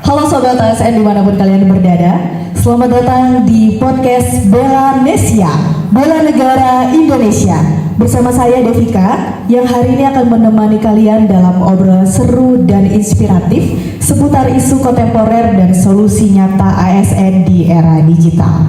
Halo Sobat ASN dimanapun kalian berada, selamat datang di podcast Bela Nesia, Bela Negara Indonesia. Bersama saya Devika, yang hari ini akan menemani kalian dalam obrolan seru dan inspiratif seputar isu kontemporer dan solusi nyata ASN di era digital.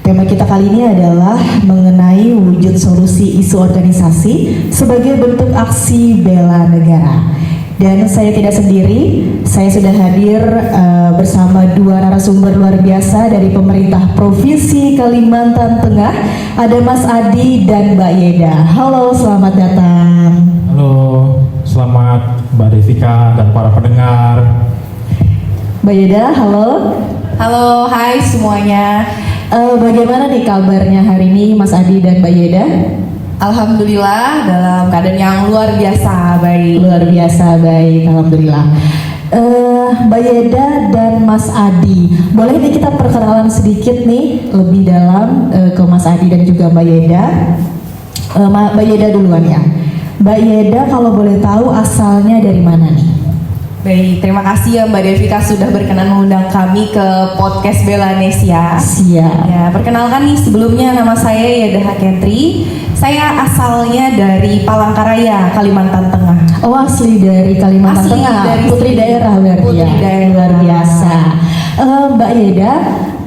Tema kita kali ini adalah mengenai wujud solusi isu organisasi sebagai bentuk aksi bela negara. Dan saya tidak sendiri, saya sudah hadir bersama dua narasumber luar biasa dari pemerintah Provinsi Kalimantan Tengah. Ada Mas Adi dan Mbak Yeda. Halo, selamat datang. Halo, selamat Mbak Devika dan para pendengar. Mbak Yeda, halo. Halo, hai semuanya. Bagaimana nih kabarnya hari ini Mas Adi dan Mbak Yeda? Alhamdulillah dalam keadaan yang luar biasa baik. Luar biasa baik, alhamdulillah. Mbak Yeda dan Mas Adi, boleh nih kita perkenalan sedikit nih lebih dalam ke Mas Adi dan juga Mbak Yeda. Mbak Yeda duluan ya. Mbak Yeda kalau boleh tahu asalnya dari mana nih? Baik, terima kasih ya Mbak Devika sudah berkenan mengundang kami ke podcast Bela Nesia. Siap. Ya, perkenalkan nih sebelumnya nama saya Yeda Hakentri. Saya asalnya dari Palangkaraya, Kalimantan Tengah. Oh, asli dari Kalimantan Asli Tengah, dari putri sini. daerah berarti Putri ya. daerah. Luar biasa. Mbak Yeda,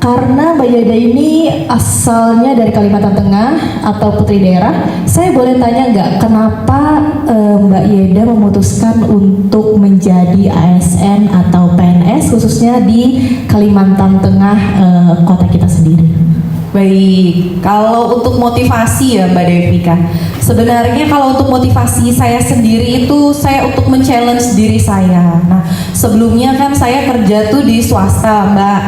karena Mbak Yeda ini asalnya dari Kalimantan Tengah atau putri daerah, saya boleh tanya nggak kenapa Mbak Yeda memutuskan untuk menjadi ASN atau PNS khususnya di Kalimantan Tengah kota kita sendiri? Baik, kalau untuk motivasi ya Mbak Devika, sebenarnya kalau untuk motivasi saya sendiri itu saya untuk men-challenge diri saya. Nah, sebelumnya kan saya kerja tuh di swasta Mbak.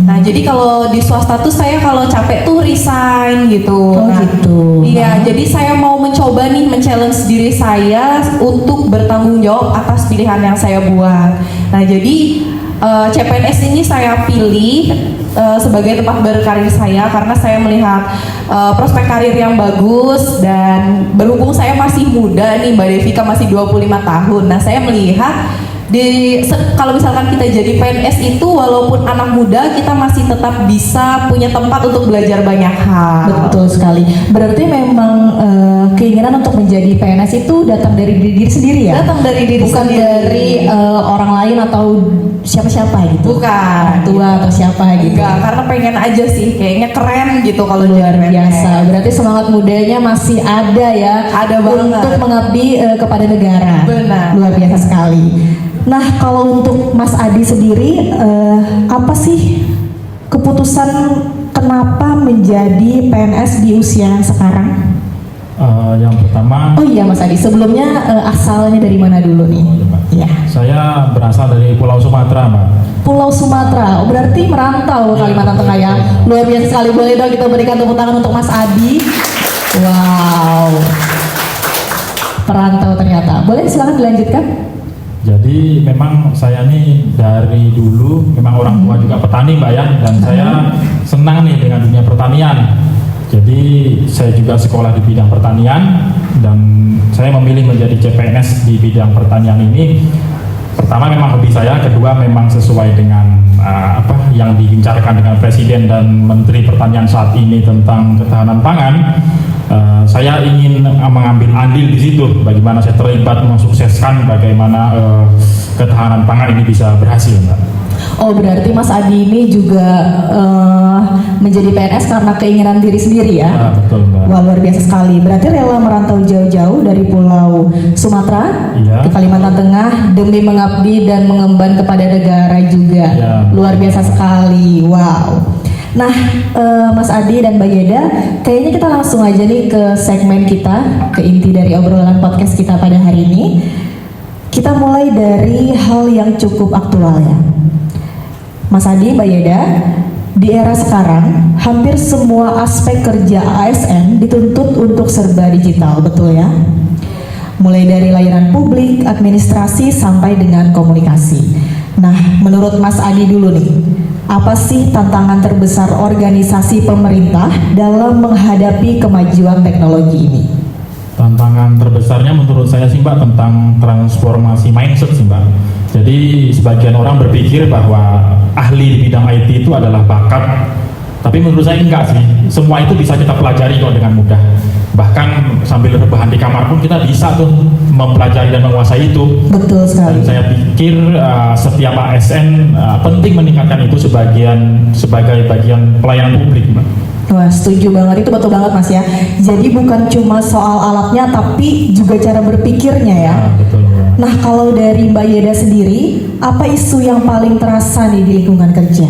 Nah, jadi kalau di swasta tuh saya kalau capek tuh resign gitu. Oh, gitu. Iya, jadi saya mau mencoba nih men-challenge diri saya untuk bertanggung jawab atas pilihan yang saya buat. Nah, jadi CPNS ini saya pilih sebagai tempat berkarir saya karena saya melihat prospek karir yang bagus dan berhubung saya masih muda nih Mbak Devika masih 25 tahun. Nah, saya melihat kalau misalkan kita jadi PNS itu walaupun anak muda kita masih tetap bisa punya tempat untuk belajar banyak hal. Betul sekali. Berarti memang keinginan untuk menjadi PNS itu datang dari diri sendiri ya? Datang dari diri bukan sendiri. dari orang lain atau siapa-siapa gitu? Bukan. Tua atau siapa gitu? Enggak, karena pengen aja sih, kayaknya keren gitu kalau Luar jadi biasa. PNS. Berarti semangat mudanya masih ada ya? Ada banget. Untuk mengabdi kepada negara. Benar. Luar biasa sekali. Nah, kalau untuk Mas Adi sendiri, apa sih keputusan kenapa menjadi PNS di usia yang sekarang? Yang pertama, Oh iya Mas Adi, sebelumnya asalnya dari mana dulu nih? Ya. saya berasal dari Pulau Sumatera, Mbak. Pulau Sumatera, oh, berarti merantau Iya, Kalimantan Tengah ya. Luar biasa sekali, boleh dong kita berikan tepuk tangan untuk Mas Adi. Wow, perantau ternyata. Boleh silakan dilanjutkan. Jadi memang saya nih dari dulu memang orang tua juga petani, Mbak ya, dan saya senang nih dengan dunia pertanian. Jadi saya juga sekolah di bidang pertanian dan saya memilih menjadi CPNS di bidang pertanian ini. Pertama memang hobi saya, kedua memang sesuai dengan apa yang digencarkan dengan Presiden dan Menteri Pertanian saat ini tentang ketahanan pangan. Saya ingin mengambil andil di situ, bagaimana saya terlibat mensukseskan bagaimana ketahanan pangan ini bisa berhasil, Mbak. Oh, berarti Mas Adi ini juga menjadi PNS karena keinginan diri sendiri ya? Betul, Mbak. Wah, luar biasa sekali. Berarti rela merantau jauh-jauh dari Pulau Sumatera Iya. ke Kalimantan Tengah demi mengabdi dan mengemban kepada negara juga. Iya. Luar biasa sekali. Wow. Nah, Mas Adi dan Mbak Yeda, kayaknya kita langsung aja nih ke segmen kita, ke inti dari obrolan podcast kita pada hari ini. Kita mulai dari hal yang cukup aktual ya. Mas Adi, Mbak Yeda, di era sekarang hampir semua aspek kerja ASN dituntut untuk serba digital, betul ya? Mulai dari layanan publik, administrasi, sampai dengan komunikasi. Nah, menurut Mas Adi dulu nih, apa sih tantangan terbesar organisasi pemerintah dalam menghadapi kemajuan teknologi ini? Tantangan terbesarnya menurut saya sih Mbak tentang transformasi mindset sih Mbak. Jadi sebagian orang berpikir bahwa ahli di bidang IT itu adalah bakat, tapi menurut saya enggak sih. Semua itu bisa kita pelajari kok dengan mudah. Bahkan sambil rebahan di kamar pun kita bisa tuh mempelajari dan menguasai itu. Betul Dan sekali. saya pikir setiap ASN penting meningkatkan itu sebagai bagian pelayanan publik, Mbak. Wah, setuju banget, itu betul banget Mas ya. Jadi bukan cuma soal alatnya tapi juga cara berpikirnya ya. Betul, Mbak. Nah, kalau dari Mbak Yeda sendiri, apa isu yang paling terasa nih di lingkungan kerja?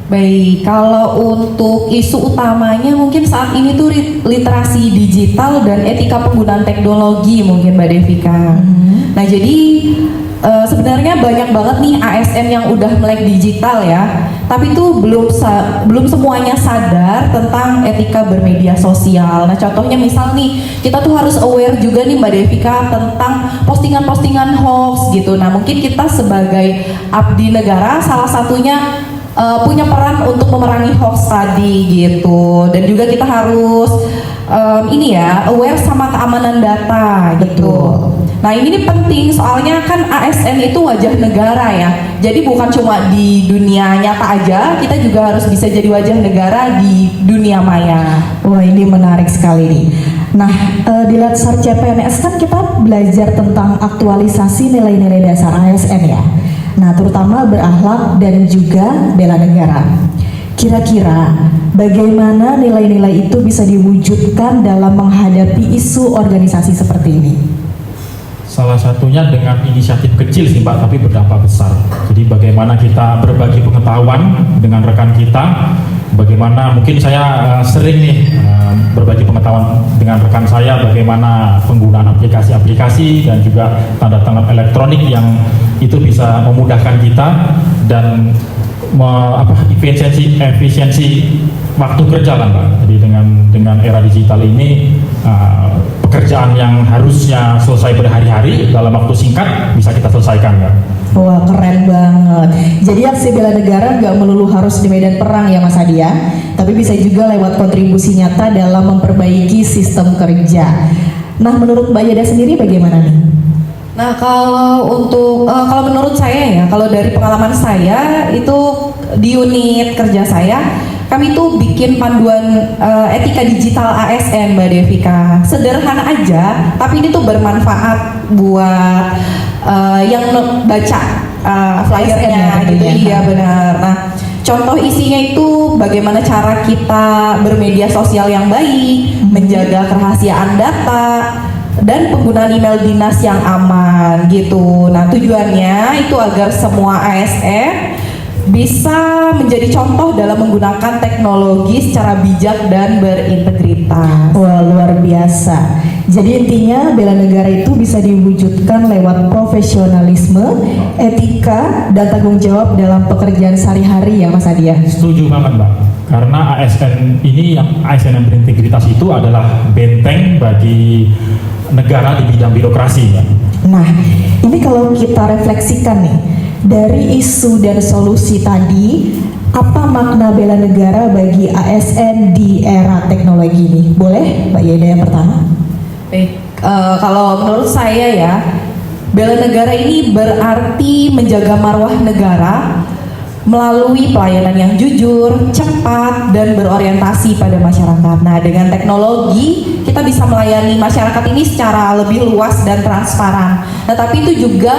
Baik, kalau untuk isu utamanya mungkin saat ini tuh literasi digital dan etika penggunaan teknologi mungkin Mbak Devika. Nah jadi sebenarnya banyak banget nih ASN yang udah melek digital ya, tapi tuh belum semuanya sadar tentang etika bermedia sosial. Nah contohnya misal nih, kita tuh harus aware juga nih Mbak Devika tentang postingan-postingan hoax gitu. Nah mungkin kita sebagai abdi negara salah satunya punya peran untuk memerangi hoax tadi gitu, dan juga kita harus aware sama keamanan data gitu. Nah ini nih penting soalnya kan ASN itu wajah negara ya, jadi bukan cuma di dunia nyata aja, kita juga harus bisa jadi wajah negara di dunia maya. Wah, ini menarik sekali nih. Nah, di Latsar CPNS kan kita belajar tentang aktualisasi nilai-nilai dasar ASN ya. Nah, terutama berakhlak dan juga bela negara. Kira-kira bagaimana nilai-nilai itu bisa diwujudkan dalam menghadapi isu organisasi seperti ini? Salah satunya dengan inisiatif kecil sih Pak, tapi berdampak besar. Jadi bagaimana kita berbagi pengetahuan dengan rekan kita, bagaimana mungkin saya sering nih berbagi pengetahuan dengan rekan saya bagaimana penggunaan aplikasi-aplikasi dan juga tanda-tanda elektronik yang itu bisa memudahkan kita dan efisiensi waktu kerja lah Mbak. Jadi dengan era digital ini pekerjaan yang harusnya selesai berhari-hari dalam waktu singkat bisa kita selesaikan Mbak. Wah, keren banget. Jadi aksi bela negara nggak melulu harus di medan perang ya Mas Hadi ya, tapi bisa juga lewat kontribusi nyata dalam memperbaiki sistem kerja. Nah, menurut Mbak Yeda sendiri bagaimana nih? Nah kalau menurut saya ya, kalau dari pengalaman saya itu di unit kerja saya, kami tuh bikin panduan etika digital ASN Mbak Devika. Sederhana aja, tapi ini tuh bermanfaat buat yang baca flyernya gitu. Iya benar. Nah contoh isinya itu bagaimana cara kita bermedia sosial yang baik, menjaga kerahasiaan data, dan penggunaan email dinas yang aman gitu. Nah tujuannya itu agar semua ASN bisa menjadi contoh dalam menggunakan teknologi secara bijak dan berintegritas. Wah, luar biasa. Jadi intinya bela negara itu bisa diwujudkan lewat profesionalisme, etika, dan tanggung jawab dalam pekerjaan sehari-hari ya Mas Hadi ya. Setuju banget Mbak. Karena ASN yang berintegritas itu adalah benteng bagi negara di bidang birokrasi Mbak. Nah, ini kalau kita refleksikan nih, dari isu dan solusi tadi, apa makna bela negara bagi ASN di era teknologi ini? Boleh Mbak Yeda yang pertama? Baik, kalau menurut saya ya, bela negara ini berarti menjaga marwah negara melalui pelayanan yang jujur, cepat, dan berorientasi pada masyarakat. Nah, dengan teknologi kita bisa melayani masyarakat ini secara lebih luas dan transparan. Nah, tapi itu juga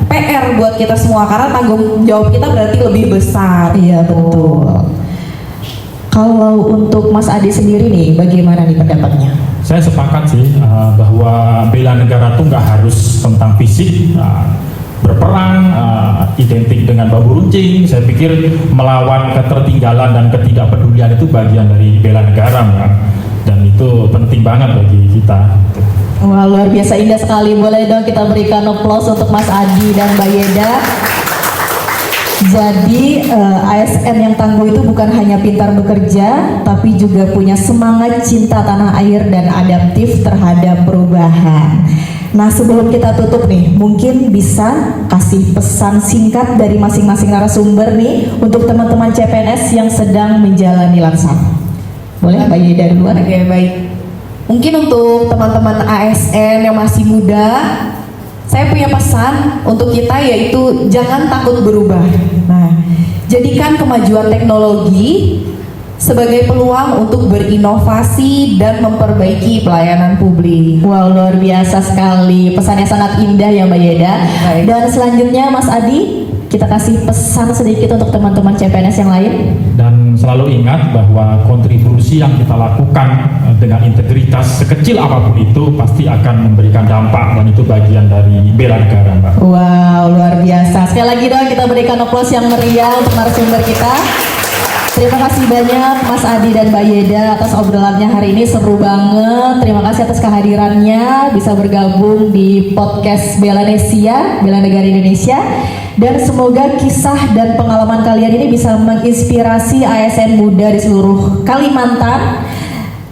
PR buat kita semua karena tanggung jawab kita berarti lebih besar. Iya betul. Kalau untuk Mas Adi sendiri nih, bagaimana nih pendapatnya? Saya sepakat sih bahwa bela negara itu nggak harus tentang fisik. Berperang identik dengan bambu runcing. Saya pikir melawan ketertinggalan dan ketidakpedulian itu bagian dari bela negara Mbak. Dan itu penting banget bagi kita. Wah, luar biasa indah sekali. Boleh dong kita berikan aplaus untuk Mas Adi dan Mbak Yeda. Jadi ASN yang tangguh itu bukan hanya pintar bekerja, tapi juga punya semangat cinta tanah air dan adaptif terhadap perubahan. Nah, sebelum kita tutup nih, mungkin bisa kasih pesan singkat dari masing-masing narasumber nih untuk teman-teman CPNS yang sedang menjalani Latsar. Boleh Mbak Yeda duluan? Oke, baik. Mungkin untuk teman-teman ASN yang masih muda, saya punya pesan untuk kita, yaitu jangan takut berubah. Nah, jadikan kemajuan teknologi sebagai peluang untuk berinovasi dan memperbaiki pelayanan publik. Wow, luar biasa sekali. Pesannya sangat indah ya Mbak Yeda. Baik. Dan selanjutnya Mas Adi, kita kasih pesan sedikit untuk teman-teman CPNS yang lain. Dan selalu ingat bahwa kontribusi yang kita lakukan dengan integritas sekecil apapun itu pasti akan memberikan dampak, dan itu bagian dari bela negara, Mbak. Wow, luar biasa. Sekali lagi dong kita berikan aplaus yang meriah untuk narasumber kita. Terima kasih banyak Mas Adi dan Mbak Yeda atas obrolannya hari ini, seru banget. Terima kasih atas kehadirannya, bisa bergabung di podcast Bela Nesia, Bela Negara Indonesia. Dan semoga kisah dan pengalaman kalian ini bisa menginspirasi ASN muda di seluruh Kalimantan,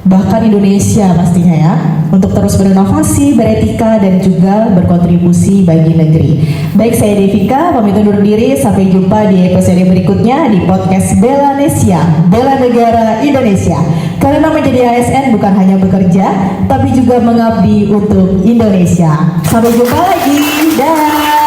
bahkan Indonesia pastinya ya, untuk terus berinovasi, beretika, dan juga berkontribusi bagi negeri. Baik, saya Devika, pamit undur diri. Sampai jumpa di episode berikutnya di podcast Bela Nesia, Bela Negara Indonesia. Karena menjadi ASN bukan hanya bekerja, tapi juga mengabdi untuk Indonesia. Sampai jumpa lagi. Dah.